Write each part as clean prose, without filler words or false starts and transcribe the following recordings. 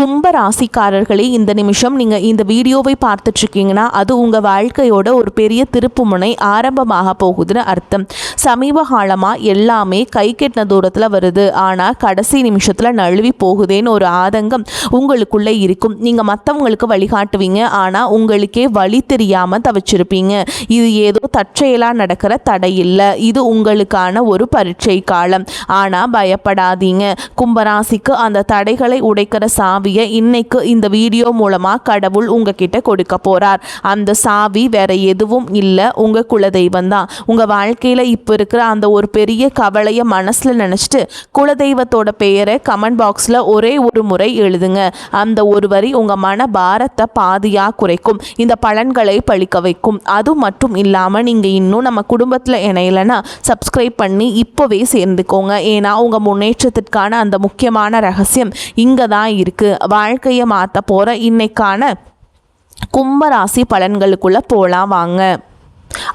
கும்ப ராசிக்காரர்களே, இந்த நிமிஷம் நீங்கள் இந்த வீடியோவை பார்த்துட்ருக்கீங்கன்னா அது உங்கள் வாழ்க்கையோட ஒரு பெரிய திருப்புமுனை ஆரம்பமாக போகுதுன்னு அர்த்தம். சமீப காலமாக எல்லாமே கை கெட்டின தூரத்தில் வருது, ஆனால் கடைசி நிமிஷத்தில் நழுவி போகுதேன்னு ஒரு ஆதங்கம் உங்களுக்குள்ளே இருக்கும். நீங்கள் மற்றவங்களுக்கு வழிகாட்டுவீங்க, ஆனால் உங்களுக்கே வழி தெரியாமல் தவிச்சிருப்பீங்க. இது ஏதோ தற்செயலாக நடக்கிற தடை இல்லை, இது உங்களுக்கான ஒரு பரீட்சை காலம். ஆனால் பயப்படாதீங்க, கும்பராசிக்கு அந்த தடைகளை உடைக்கிற சாவியை இன்னைக்கு இந்த வீடியோ மூலமாக கடவுள் உங்ககிட்ட கொடுக்க போகிறார். அந்த சாவி வேற எதுவும் இல்லை, உங்கள் குலதெய்வம் தான். உங்கள் வாழ்க்கையில் இப்போ இருக்கிற அந்த ஒரு பெரிய கவலையை மனசில் நினச்சிட்டு குலதெய்வத்தோட பெயரை கமெண்ட் பாக்ஸில் ஒரே ஒரு முறை எழுதுங்க. அந்த ஒரு வரி உங்கள் மன பாரத்தை பாதியாக குறைக்கும், இந்த பலன்களை பழிக்க வைக்கும். அது மட்டும் இல்லாமல் நீங்கள் இன்னும் நம்ம குடும்பத்தில் இணையலைன்னா சப்ஸ்கிரைப் பண்ணி இப்போவே சேர்ந்துக்கோங்க. ஏன்னா உங்கள் முன்னேற்றத்திற்கான அந்த முக்கியமான ரகசியம் இங்கே தான் இருக்குது. வாழ்க்கையை மாற்ற போகிற இன்னைக்கான கும்பராசி பலன்களுக்குள்ளே போகலாம் வாங்க.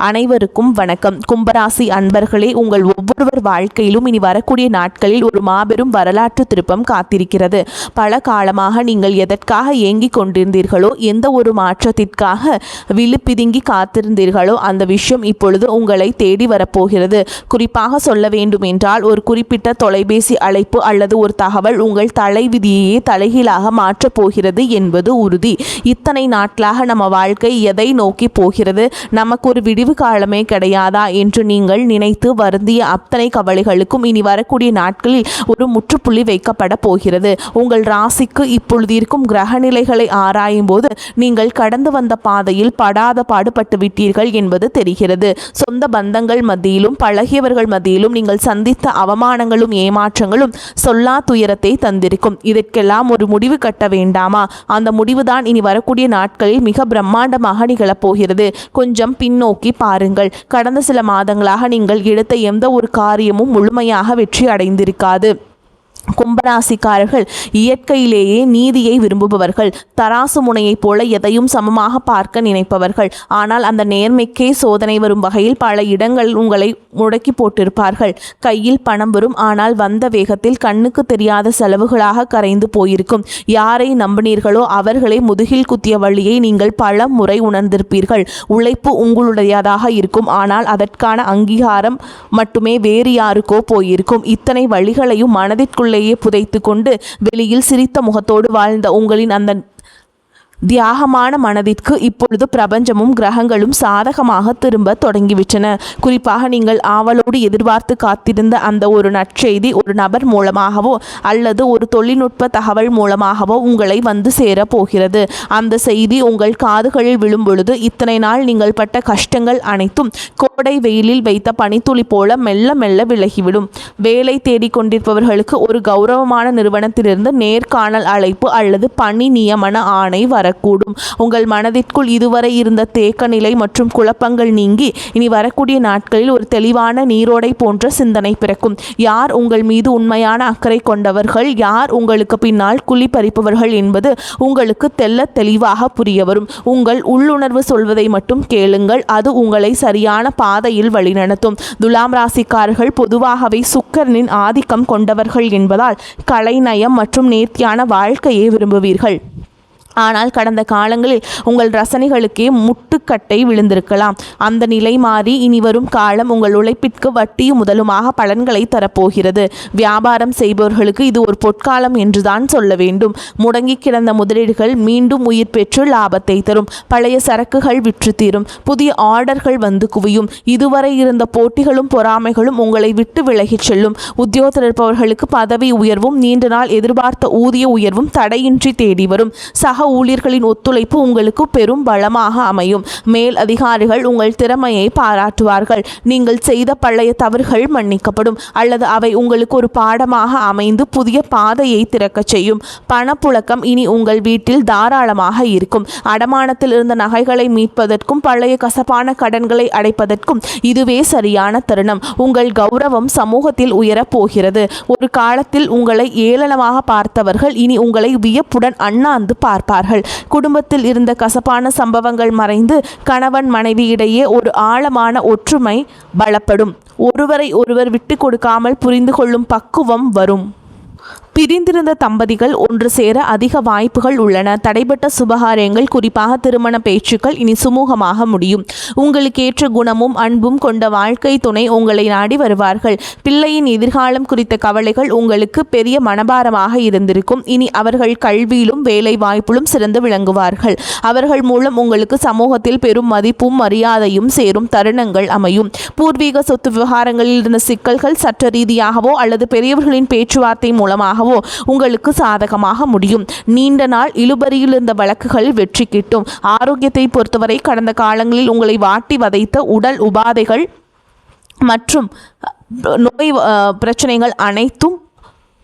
அனைவருக்கும் வணக்கம். கும்பராசி அன்பர்களே, உங்கள் ஒவ்வொருவர் வாழ்க்கையிலும் இனி வரக்கூடிய நாட்களில் ஒரு மாபெரும் வரலாற்று திருப்பம் காத்திருக்கிறது. பல காலமாக நீங்கள் எதற்காக ஏங்கிக் கொண்டிருந்தீர்களோ, எந்த ஒரு மாற்றத்திற்காக விழுப்பிதுங்கி காத்திருந்தீர்களோ, அந்த விஷயம் இப்பொழுது உங்களை தேடி வரப்போகிறது. குறிப்பாக சொல்ல வேண்டும் என்றால், ஒரு குறிப்பிட்ட தொலைபேசி அழைப்பு அல்லது ஒரு தகவல் உங்கள் தலைவிதியையே தலைகீழாக மாற்றப் போகிறது என்பது உறுதி. இத்தனை நாட்களாக நம்ம வாழ்க்கை எதை நோக்கி போகிறது, நமக்கு ஒரு விடிவு காலமே கிடையாதா என்று நீங்கள் நினைத்து வருந்திய அத்தனை கவலைகளுக்கும் இனி வரக்கூடிய நாட்களில் ஒரு முற்றுப்புள்ளி வைக்கப்பட போகிறது. உங்கள் ராசிக்கு இப்பொழுது இருக்கும் கிரக நிலைகளை ஆராயும் போது நீங்கள் கடந்து வந்த பாதையில் படாத பாடுபட்டு விட்டீர்கள் என்பது தெரிகிறது. சொந்த பந்தங்கள் மத்தியிலும் பழகியவர்கள் மத்தியிலும் நீங்கள் சந்தித்த அவமானங்களும் ஏமாற்றங்களும் சொல்லா துயரத்தை தந்திருக்கும். இதற்கெல்லாம் ஒரு முடிவு கட்ட வேண்டாமா? அந்த முடிவுதான் இனி வரக்கூடிய நாட்களில் மிக பிரம்மாண்டமாக நிகழப்போகிறது. கொஞ்சம் பின்னோக்கி பாருங்கள். கடந்த சில மாதங்களாக நீங்கள் எடுத்த எந்த ஒரு காரியமும் முழுமையாக வெற்றி அடைந்திருக்காது. கும்பராசிக்காரர்கள் இயற்கையிலேயே நீதியை விரும்புபவர்கள், தராசு முனையைப் போல எதையும் சமமாக பார்க்க நினைப்பவர்கள். ஆனால் அந்த நேர்மைக்கே சோதனை வரும் வகையில் பல இடங்களில் உங்களை முடக்கி போட்டிருப்பார்கள். கையில் பணம் வரும், ஆனால் வந்த வேகத்தில் கண்ணுக்கு தெரியாத செலவுகளாக கரைந்து போயிருக்கும். யாரை நம்பினீர்களோ அவர்களை முதுகில் குத்திய வழியை நீங்கள் பல முறை உணர்ந்திருப்பீர்கள். உழைப்பு உங்களுடையதாக இருக்கும், ஆனால் அதற்கான அங்கீகாரம் மட்டுமே வேறு யாருக்கோ போயிருக்கும். இத்தனை வழிகளையும் மனதிற்குள்ளே புதைத்து கொண்டு வெளியில் சிரித்த முகத்தோடு வாழ்ந்த உங்களின் அந்த தியாகமான மனதிற்கு இப்பொழுது பிரபஞ்சமும் கிரகங்களும் சாதகமாக திரும்ப தொடங்கிவிட்டன. குறிப்பாக நீங்கள் ஆவலோடு எதிர்பார்த்து காத்திருந்த அந்த ஒரு நற்செய்தி ஒரு நபர் மூலமாகவோ அல்லது ஒரு தொழில்நுட்ப தகவல் மூலமாகவோ உங்களை வந்து சேர போகிறது. அந்த செய்தி உங்கள் காதுகளில் விழும் பொழுது இத்தனை நாள் நீங்கள் பட்ட கஷ்டங்கள் அனைத்தும் கோடை வெயிலில் வைத்த பனித்துளி போல மெல்ல மெல்ல விலகிவிடும். வேலை தேடிக்கொண்டிருப்பவர்களுக்கு ஒரு கௌரவமான நிறுவனத்திலிருந்து நேர்காணல் அழைப்பு அல்லது பணி நியமன ஆணை வரக்கூடும். உங்கள் மனதிற்குள் இதுவரை இருந்த தேக்க நிலை மற்றும் குழப்பங்கள் நீங்கி இனி வரக்கூடிய நாட்களில் ஒரு தெளிவான நீரோடை போன்ற சிந்தனை பிறக்கும். யார் உங்கள் மீது உண்மையான அக்கறை கொண்டவர்கள், யார் உங்களுக்கு பின்னால் குழி பறிப்பவர்கள் என்பது உங்களுக்கு தெல்ல தெளிவாக புரிய வரும். உங்கள் உள்ளுணர்வு சொல்வதை மட்டும் கேளுங்கள், அது உங்களை சரியான பாதையில் வழிநடத்தும். துலாம் ராசிக்காரர்கள் பொதுவாகவே சுக்கிரனின் ஆதிக்கம் கொண்டவர்கள் என்பதால் கலைநயம் மற்றும் நேர்த்தியான வாழ்க்கையை விரும்புவீர்கள். ஆனால் கடந்த காலங்களில் உங்கள் ரசனைகளுக்கே முட்டுக்கட்டை விழுந்திருக்கலாம். அந்த நிலை மாறி இனி வரும் காலம் உங்கள் உழைப்பிற்கு வட்டியும் முதலுமாக பலன்களை தரப்போகிறது. வியாபாரம் செய்பவர்களுக்கு இது ஒரு பொற்காலம் என்றுதான் சொல்ல வேண்டும். முடங்கி கிடந்த முதலீடுகள் மீண்டும் உயிர் பெற்று லாபத்தை தரும். பழைய சரக்குகள் விற்று தீரும். புதிய ஆர்டர்கள் வந்து குவியும். இதுவரை இருந்த போட்டிகளும் பொறாமைகளும் உங்களை விட்டு விலகிச் செல்லும். உத்தியோகத்தில் இருப்பவர்களுக்கு பதவி உயர்வும் நீண்ட நாள் எதிர்பார்த்த ஊதிய உயர்வும் தடையின்றி தேடி வரும். சக ஊழியர்களின் ஒத்துழைப்பு உங்களுக்கு பெரும் பலமாக அமையும். மேல் அதிகாரிகள் உங்கள் திறமையை பாராட்டுவார்கள். நீங்கள் செய்த பழைய தவறுகள் மன்னிக்கப்படும் அல்லது அவை உங்களுக்கு ஒரு பாடமாக அமைந்து புதிய பாதையை திறக்கச் செய்யும். பணப்புழக்கம் இனி உங்கள் வீட்டில் தாராளமாக இருக்கும். அடமானத்தில் இருந்த நகைகளை மீட்பதற்கும் பழைய கசப்பான கடன்களை அடைப்பதற்கும் இதுவே சரியான தருணம். உங்கள் கௌரவம் சமூகத்தில் உயரப் போகிறது. ஒரு காலத்தில் உங்களை ஏளனமாக பார்த்தவர்கள் இனி உங்களை வியப்புடன் அண்ணாந்து பார்ப்பார்கள். குடும்பத்தில் இருந்த கசப்பான சம்பவங்கள் மறைந்து கணவன் மனைவி இடையே ஒரு ஆழமான ஒற்றுமை பலப்படும். ஒருவரை ஒருவர் விட்டு கொடுக்காமல் புரிந்து கொள்ளும் பக்குவம் வரும். பிரிந்திருந்த தம்பதிகள் ஒன்று சேர அதிக வாய்ப்புகள் உள்ளன. தடைபட்ட சுபகாரியங்கள், குறிப்பாக திருமண பேச்சுக்கள் இனி சுமூகமாக முடியும். உங்களுக்கு ஏற்ற குணமும் அன்பும் கொண்ட வாழ்க்கை துணை உங்களை நாடி வருவார்கள். பிள்ளையின் எதிர்காலம் குறித்த கவலைகள் உங்களுக்கு பெரிய மனபாரமாக இருந்திருக்கும். இனி அவர்கள் கல்வியிலும் வேலை வாய்ப்பிலும் சிறந்து விளங்குவார்கள். அவர்கள் மூலம் உங்களுக்கு சமூகத்தில் பெரும் மதிப்பும் மரியாதையும் சேரும் தருணங்கள் அமையும். பூர்வீக சொத்து விவகாரங்களில் இருந்த சிக்கல்கள் சட்ட ரீதியாகவோ அல்லது பெரியவர்களின் பேச்சுவார்த்தை மூலமாகவோ உங்களுக்கு சாதகமாக முடியும். நீண்ட நாள் இழுபறியில் இருந்த வழக்குகள் வெற்றி கிட்டும். ஆரோக்கியத்தை பொறுத்தவரை கடந்த காலங்களில் உங்களை வாட்டி வதைத்த உடல் உபாதைகள் மற்றும் நோய் பிரச்சனைகள் அனைத்தும்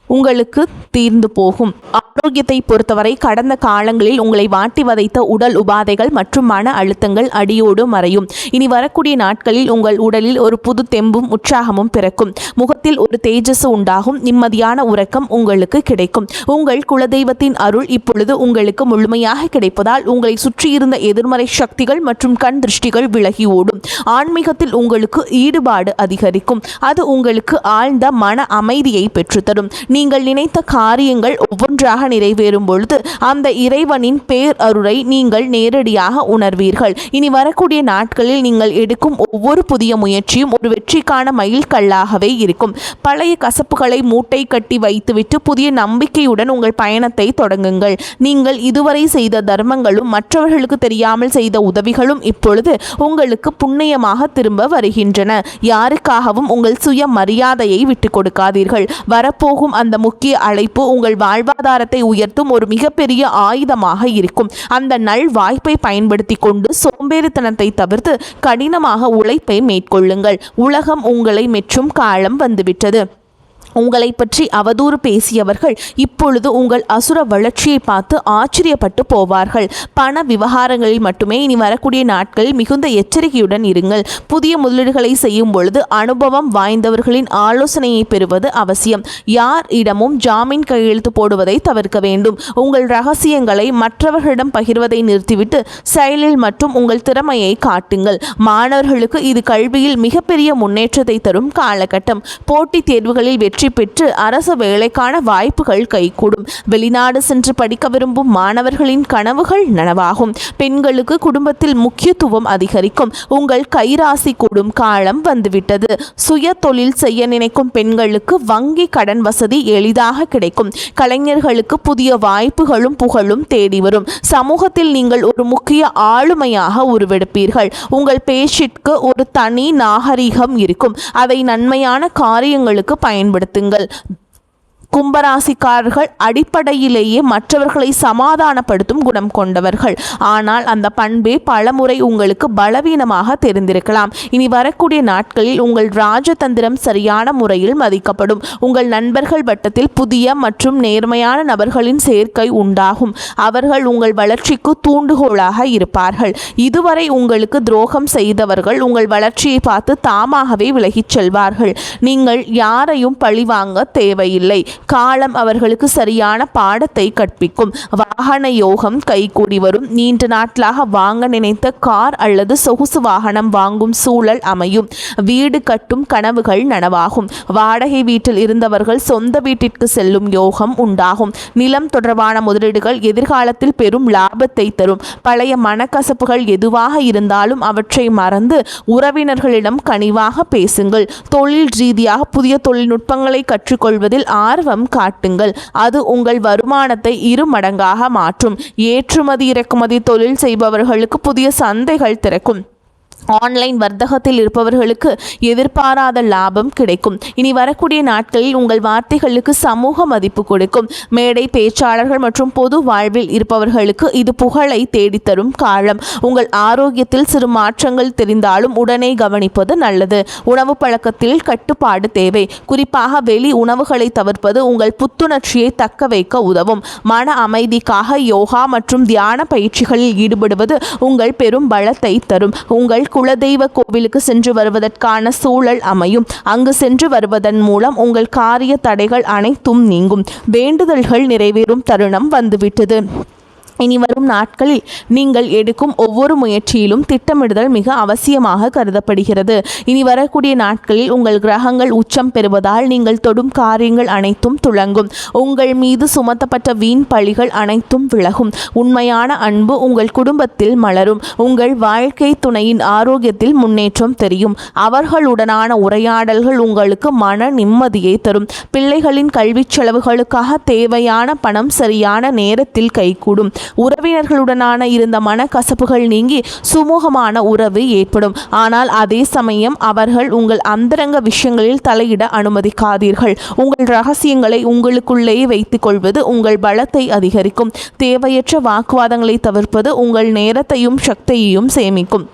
உங்களுக்கு தீர்ந்து போகும். ஆரோக்கியத்தை பொறுத்தவரை கடந்த காலங்களில் உங்களை வாட்டி வதைத்த உடல் உபாதைகள் மற்றும் மன அழுத்தங்கள் அடியோடு மறையும். இனி வரக்கூடிய நாட்களில் உங்கள் உடலில் ஒரு புது தெம்பும் உற்சாகமும் பிறக்கும். முகத்தில் ஒரு தேஜஸ் உண்டாகும். நிம்மதியான உறக்கம் உங்களுக்கு கிடைக்கும். உங்கள் குலதெய்வத்தின் அருள் இப்பொழுது உங்களுக்கு முழுமையாக கிடைப்பதால் உங்களை சுற்றியிருந்த எதிர்மறை சக்திகள் மற்றும் கண் திருஷ்டிகள் விலகி ஓடும். ஆன்மீகத்தில் உங்களுக்கு ஈடுபாடு அதிகரிக்கும். அது உங்களுக்கு ஆழ்ந்த மன அமைதியை பெற்றுத்தரும். நீங்கள் நினைத்த காரியங்கள் ஒவ்வொன்றாக நிறைவேறும் பொழுது அந்த இறைவனின் பேர் அருளை நீங்கள் நேரடியாக உணர்வீர்கள். இனி வரக்கூடிய நாட்களில் நீங்கள் எடுக்கும் ஒவ்வொரு புதிய முயற்சியும் ஒரு வெற்றிக்கான மைல்கல்லாகவே இருக்கும். பழைய கசப்புகளை மூட்டை கட்டி வைத்துவிட்டு புதிய நம்பிக்கையுடன் உங்கள் பயணத்தை தொடங்குங்கள். நீங்கள் இதுவரை செய்த தர்மங்களும் மற்றவர்களுக்கு தெரியாமல் செய்த உதவிகளும் இப்பொழுது உங்களுக்கு புண்ணியமாக திரும்ப வருகின்றன. யாருக்காகவும் உங்கள் சுய மரியாதையை விட்டுக் கொடுக்காதீர்கள். வரப்போகும் அந்த முக்கிய அழைப்பு உங்கள் வாழ்வாதாரத்தை உயர்த்தும் ஒரு மிகப்பெரிய ஆயுதமாக இருக்கும். அந்த நல் வாய்ப்பை பயன்படுத்தி கொண்டு சோம்பேறித்தனத்தை தவிர்த்து கடினமாக உழைப்பை மேற்கொள்ளுங்கள். உலகம் உங்களை மெச்சும் காலம் வந்துவிட்டது. உங்களை பற்றி அவதூறு பேசியவர்கள் இப்பொழுது உங்கள் அசுர வளர்ச்சியை பார்த்து ஆச்சரியப்பட்டு போவார்கள். பண விவகாரங்களில் மட்டுமே இனி வரக்கூடிய நாட்களில் மிகுந்த எச்சரிக்கையுடன் இருங்கள். புதிய முதலீடுகளை செய்யும் பொழுது அனுபவம் வாய்ந்தவர்களின் ஆலோசனையை பெறுவது அவசியம். யார் இடமும் ஜாமீன் கையெழுத்து போடுவதை தவிர்க்க வேண்டும். உங்கள் ரகசியங்களை மற்றவர்களிடம் பகிர்வதை நிறுத்திவிட்டு செயலில் மற்றும் உங்கள் திறமையை காட்டுங்கள். மாணவர்களுக்கு இது கல்வியில் மிகப்பெரிய முன்னேற்றத்தை தரும் காலகட்டம். போட்டித் தேர்வுகளில் வெற்றி பெற்று அரசு வேலைக்கான வாய்ப்புகள் கைகூடும். வெளிநாடு சென்று படிக்க விரும்பும் மாணவர்களின் கனவுகள் நனவாகும். பெண்களுக்கு குடும்பத்தில் முக்கியத்துவம் அதிகரிக்கும். உங்கள் கைராசி கூடும் காலம் வந்துவிட்டது. சுய தொழில் செய்ய நினைக்கும் பெண்களுக்கு வங்கி கடன் வசதி எளிதாக கிடைக்கும். கலைஞர்களுக்கு புதிய வாய்ப்புகளும் புகழும் தேடி வரும். சமூகத்தில் நீங்கள் ஒரு முக்கிய ஆளுமையாக உருவெடுப்பீர்கள். உங்கள் பேச்சிற்கு ஒரு தனி நாகரிகம் இருக்கும். அதை நன்மையான காரியங்களுக்கு பயன்படுத்த கும்பராசிக்காரர்கள் அடிப்படையிலேயே மற்றவர்களை சமாதானப்படுத்தும் குணம் கொண்டவர்கள். ஆனால் அந்த பண்பே பலமுறை உங்களுக்கு பலவீனமாக தெரிந்திருக்கலாம். இனி வரக்கூடிய நாட்களில் உங்கள் ராஜதந்திரம் சரியான முறையில் மதிக்கப்படும். உங்கள் நண்பர்கள் வட்டத்தில் புதிய மற்றும் நேர்மையான நபர்களின் சேர்க்கை உண்டாகும். அவர்கள் உங்கள் வளர்ச்சிக்கு தூண்டுகோலாக இருப்பார்கள். இதுவரை உங்களுக்கு துரோகம் செய்தவர்கள் உங்கள் வளர்ச்சியை பார்த்து தாமாகவே விலகிச் செல்வார்கள். நீங்கள் யாரையும் பழிவாங்க தேவையில்லை. காலம் அவர்களுக்கு சரியான பாடத்தை கற்பிக்கும். வாகன யோகம் கைகூடி வரும். நீண்ட நாட்களாக வாங்க நினைத்த கார் அல்லது சொகுசு வாகனம் வாங்கும் சூழல் அமையும். வீடு கட்டும் கனவுகள் நனவாகும். வாடகை வீட்டில் இருந்தவர்கள் சொந்த வீட்டிற்கு செல்லும் யோகம் உண்டாகும். நிலம் தொடர்பான முதலீடுகள் எதிர்காலத்தில் பெரும் லாபத்தை தரும். பழைய மனக்கசப்புகள் எதுவாக இருந்தாலும் அவற்றை மறந்து உறவினர்களிடம் கனிவாக பேசுங்கள். தொழில் ரீதியாக புதிய தொழில்நுட்பங்களை கற்றுக்கொள்வதில் ஆர்வம் காட்டுங்கள். அது உங்கள் வருமானத்தை 2 மடங்காக மாற்றும். ஏற்றுமதி இறக்குமதி தொழில் செய்பவர்களுக்கு புதிய சந்தைகள் திறக்கும். ஆன்லைன் வர்த்தகத்தில் இருப்பவர்களுக்கு எதிர்பாராத லாபம் கிடைக்கும். இனி வரக்கூடிய நாட்களில் உங்கள் வார்த்தைகளுக்கு சமூக மதிப்பு கொடுக்கும். மேடை பேச்சாளர்கள் மற்றும் பொது வாழ்வில் இருப்பவர்களுக்கு இது புகழை தேடித்தரும் காலம். உங்கள் ஆரோக்கியத்தில் சிறு மாற்றங்கள் தெரிந்தாலும் உடனே கவனிப்பது நல்லது. உணவு பழக்கத்தில் கட்டுப்பாடு தேவை. குறிப்பாக வெளி உணவுகளை தவிர்ப்பது உங்கள் புத்துணர்ச்சியை தக்க வைக்க உதவும். மன அமைதிக்காக யோகா மற்றும் தியான பயிற்சிகளில் ஈடுபடுவது உங்கள் பெரும் பலத்தை தரும். உங்கள் குலதெய்வ கோவிலுக்கு சென்று வருவதற்கான சூழல் அமையும். அங்கு சென்று வருவதன் மூலம் உங்கள் காரிய தடைகள் அனைத்தும் நீங்கும். வேண்டுதல்கள் நிறைவேறும் தருணம் வந்துவிட்டது. இனி வரும் நாட்களில் நீங்கள் எடுக்கும் ஒவ்வொரு முயற்சியிலும் திட்டமிடுதல் மிக அவசியமாக கருதப்படுகிறது. இனி வரக்கூடிய நாட்களில் உங்கள் கிரகங்கள் உச்சம் பெறுவதால் நீங்கள் தொடும் காரியங்கள் அனைத்தும் துளங்கும். உங்கள் மீது சுமத்தப்பட்ட வீண் பழிகள் அனைத்தும் விலகும். உண்மையான அன்பு உங்கள் குடும்பத்தில் மலரும். உங்கள் வாழ்க்கை துணையின் ஆரோக்கியத்தில் முன்னேற்றம் தெரியும். அவர்களுடனான உரையாடல்கள் உங்களுக்கு மன நிம்மதியை தரும். பிள்ளைகளின் கல்வி செலவுகளுக்காக தேவையான பணம் சரியான நேரத்தில் கைகூடும். உறவினர்களுடனான இருந்த மனக்கசப்புகள் நீங்கி சுமூகமான உறவு ஏற்படும். ஆனால் அதே சமயம் அவர்கள் உங்கள் அந்தரங்க விஷயங்களில் தலையிட அனுமதிக்காதீர்கள். உங்கள் ரகசியங்களை உங்களுக்குள்ளேயே வைத்துக் கொள்வது உங்கள் பலத்தை அதிகரிக்கும். தேவையற்ற வாக்குவாதங்களை தவிர்ப்பது உங்கள் நேரத்தையும் சக்தியையும் சேமிக்கும்.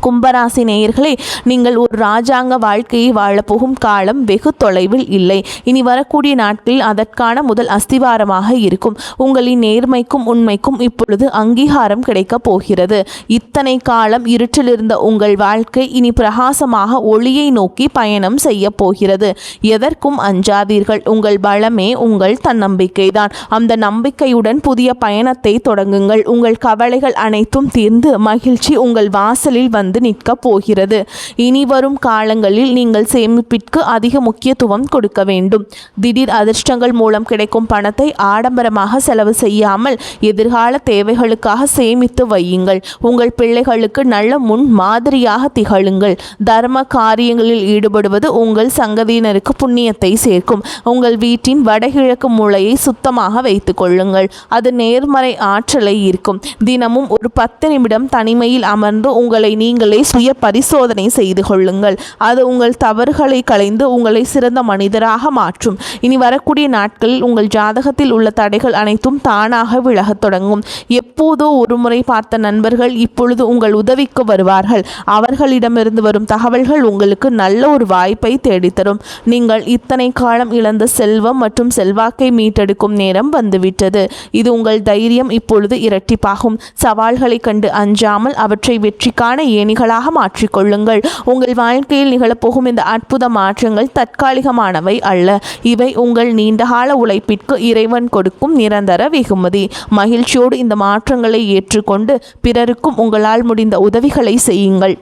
கும்பராசி நேயர்களே, நீங்கள் ஒரு ராஜாங்க வாழ்க்கையை வாழப்போகும் காலம் வெகு தொலைவில் இல்லை. இனி வரக்கூடிய நாட்களில் அதற்கான முதல் அஸ்திவாரமாக இருக்கும். உங்களின் நேர்மைக்கும் உண்மைக்கும் இப்பொழுது அங்கீகாரம் கிடைக்கப் போகிறது. இத்தனை காலம் இருட்டில் இருந்த உங்கள் வாழ்க்கை இனி பிரகாசமாக ஒளியை நோக்கி பயணம் செய்ய போகிறது. எதற்கும் அஞ்சாதீர்கள். உங்கள் பலமே உங்கள் தன்னம்பிக்கைதான். அந்த நம்பிக்கையுடன் புதிய பயணத்தை தொடங்குங்கள். உங்கள் கவலைகள் அனைத்தும் தீர்ந்து மகிழ்ச்சி உங்கள் வாசலில் வந்து நிற்க போகிறது. இனி வரும் காலங்களில் நீங்கள் சேமிப்பிற்கு அதிக முக்கியத்துவம் கொடுக்க வேண்டும். திடீர் அதிர்ஷ்டங்கள் மூலம் கிடைக்கும் பணத்தை ஆடம்பரமாக செலவு செய்யாமல் எதிர்கால தேவைகளுக்காக சேமித்து வையுங்கள். உங்கள் பிள்ளைகளுக்கு நல்ல முன் மாதிரியாக திகழுங்கள். தர்ம காரியங்களில் ஈடுபடுவது உங்கள் சங்கதியினருக்கு புண்ணியத்தை சேர்க்கும். உங்கள் வீட்டின் வடகிழக்கு மூலையை சுத்தமாக வைத்துக் கொள்ளுங்கள். அது நேர்மறை ஆற்றலை ஈர்க்கும். தினமும் ஒரு 10 நிமிடம் தனிமையில் அமர்ந்து உங்களை நீங்களே சுய பரிசோதனை செய்து கொள்ளுங்கள். அது உங்கள் தவறுகளை களைந்து உங்களை சிறந்த மனிதராக மாற்றும். இனி வரக்கூடிய நாட்களில் உங்கள் ஜாதகத்தில் உள்ள தடைகள் அனைத்தும் தானாக விலகத் தொடங்கும். எப்போதோ ஒரு முறை பார்த்த நண்பர்கள் இப்பொழுது உங்கள் உதவிக்கு வருவார்கள். அவர்களிடமிருந்து வரும் தகவல்கள் உங்களுக்கு நல்ல ஒரு வாய்ப்பை தேடித்தரும். நீங்கள் இத்தனை காலம் இழந்த செல்வம் மற்றும் செல்வாக்கை மீட்டெடுக்கும் நேரம் வந்துவிட்டது. இது உங்கள் தைரியம் இப்பொழுது இரட்டிப்பாகும். சவால்களை கண்டு அஞ்சாமல் அவற்றை வெற்றிக்கான ஏணிகளாக மாற்றிக்கொள்ளுங்கள். உங்கள் வாழ்க்கையில் நிகழப்போகும் இந்த அற்புத மாற்றங்கள் தற்காலிகமானவை அல்ல. இவை உங்கள் நீண்டகால உழைப்பிற்கு இறைவன் கொடுக்கும் நிரந்தர வெகுமதி. மகிழ்ச்சியோடு இந்த மாற்றங்களை ஏற்றுக்கொண்டு பிறருக்கும் உங்களால் முடிந்த உதவிகளை செய்யுங்கள்.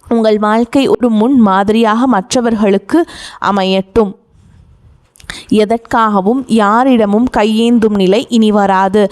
உங்கள் வாழ்க்கை ஒரு முன் மாதிரியாக மற்றவர்களுக்கு அமையட்டும். எதற்காகவும் யாரிடமும் கையேந்தும் நிலை இனி வராது.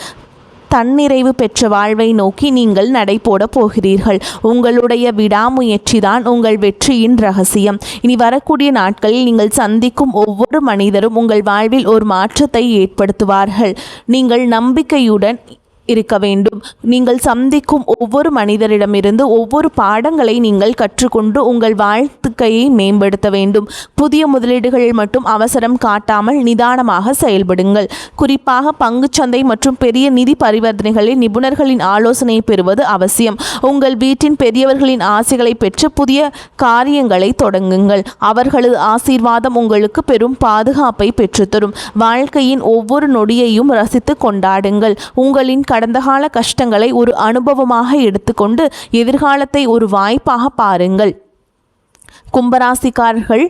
தன்னிறைவு பெற்ற வாழ்வை நோக்கி நீங்கள் நடைபோட போகிறீர்கள். உங்களுடைய விடாமுயற்சிதான் உங்கள் வெற்றியின் ரகசியம். இனி வரக்கூடிய நாட்களில் நீங்கள் சந்திக்கும் ஒவ்வொரு மனிதரும் உங்கள் வாழ்வில் ஒரு மாற்றத்தை ஏற்படுத்துவார்கள். நீங்கள் நம்பிக்கையுடன் இருக்க வேண்டும். நீங்கள் சந்திக்கும் ஒவ்வொரு மனிதரிடமிருந்து ஒவ்வொரு பாடங்களை நீங்கள் கற்றுக்கொண்டு உங்கள் வாழ்க்கையை மேம்படுத்த வேண்டும். புதிய முதலீடுகளில் மட்டும் அவசரம் காட்டாமல் நிதானமாக செயல்படுங்கள். குறிப்பாக பங்குச்சந்தை மற்றும் பெரிய நிதி பரிவர்த்தனைகளில் நிபுணர்களின் ஆலோசனை பெறுவது அவசியம். உங்கள் வீட்டின் பெரியவர்களின் ஆசைகளை பெற்று புதிய காரியங்களை தொடங்குங்கள். அவர்களது ஆசீர்வாதம் உங்களுக்கு பெரும் பாதுகாப்பை பெற்றுத்தரும். வாழ்க்கையின் ஒவ்வொரு நொடியையும் ரசித்து கொண்டாடுங்கள். உங்களின் கடந்த கால கஷ்டங்களை ஒரு அனுபவமாக எடுத்துக்கொண்டு எதிர்காலத்தை ஒரு வாய்ப்பாக பாருங்கள். கும்பராசிக்காரர்கள்,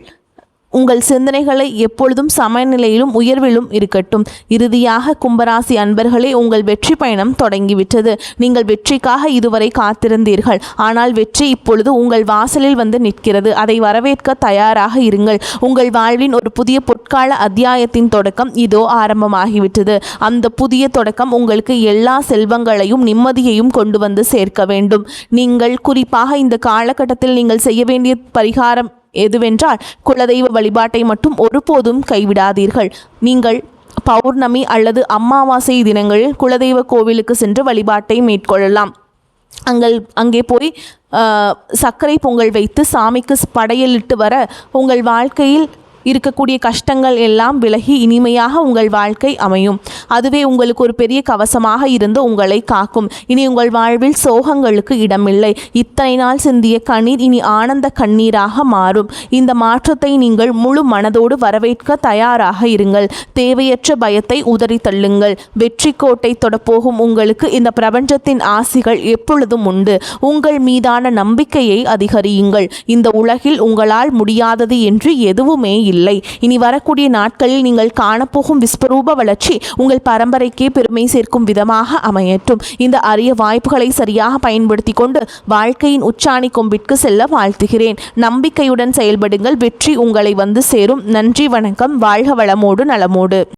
உங்கள் சிந்தனைகளை எப்பொழுதும் சமநிலையிலும் உயர்விலும் இருக்கட்டும். இறுதியாக கும்பராசி அன்பர்களே, உங்கள் வெற்றி பயணம் தொடங்கிவிட்டது. நீங்கள் வெற்றிக்காக இதுவரை காத்திருந்தீர்கள். ஆனால் வெற்றி இப்பொழுது உங்கள் வாசலில் வந்து நிற்கிறது. அதை வரவேற்க தயாராக இருங்கள். உங்கள் வாழ்வின் ஒரு புதிய பொற்கால அத்தியாயத்தின் தொடக்கம் இதோ ஆரம்பமாகிவிட்டது. அந்த புதிய தொடக்கம் உங்களுக்கு எல்லா செல்வங்களையும் நிம்மதியையும் கொண்டு வந்து சேர்க்க வேண்டும். நீங்கள் குறிப்பாக இந்த காலகட்டத்தில் நீங்கள் செய்ய வேண்டிய பரிகாரம் எதுவென்றால், குலதெய்வ வழிபாட்டை மட்டும் ஒருபோதும் கைவிடாதீர்கள். நீங்கள் பௌர்ணமி அல்லது அமாவாசை தினங்களில் குலதெய்வ கோவிலுக்கு சென்று வழிபாட்டை மேற்கொள்ளலாம். அங்கே போய் சர்க்கரை பொங்கல் வைத்து சாமிக்கு படையலிட்டு வர உங்கள் வாழ்க்கையில் இருக்கக்கூடிய கஷ்டங்கள் எல்லாம் விலகி இனிமையாக உங்கள் வாழ்க்கை அமையும். அதுவே உங்களுக்கு ஒரு பெரிய கவசமாக இருந்து உங்களை காக்கும். இனி உங்கள் வாழ்வில் சோகங்களுக்கு இடமில்லை. இத்தனை நாள் சிந்திய கண்ணீர் இனி ஆனந்த கண்ணீராக மாறும். இந்த மாற்றத்தை நீங்கள் முழு மனதோடு வரவேற்க தயாராக இருங்கள். தேவையற்ற பயத்தை உதறி தள்ளுங்கள். வெற்றி கோட்டை தொடப்போகும் உங்களுக்கு இந்த பிரபஞ்சத்தின் ஆசிகள் எப்பொழுதும் உண்டு. உங்கள் மீதான நம்பிக்கையை அதிகரியுங்கள். இந்த உலகில் உங்களால் முடியாதது என்று எதுவுமே இல்லை. இனி வரக்கூடிய நாட்களில் நீங்கள் காணப்போகும் விஸ்வரூப வளர்ச்சி உங்கள் பரம்பரைக்கே பெருமை சேர்க்கும் விதமாக அமையட்டும். இந்த அரிய வாய்ப்புகளை சரியாக பயன்படுத்தி கொண்டு வாழ்க்கையின் உச்சாணி கொம்பிற்கு செல்ல வாழ்த்துகிறேன். நம்பிக்கையுடன் செயல்படுங்கள். வெற்றி உங்களை வந்து சேரும். நன்றி, வணக்கம். வாழ்க வளமோடு நலமோடு.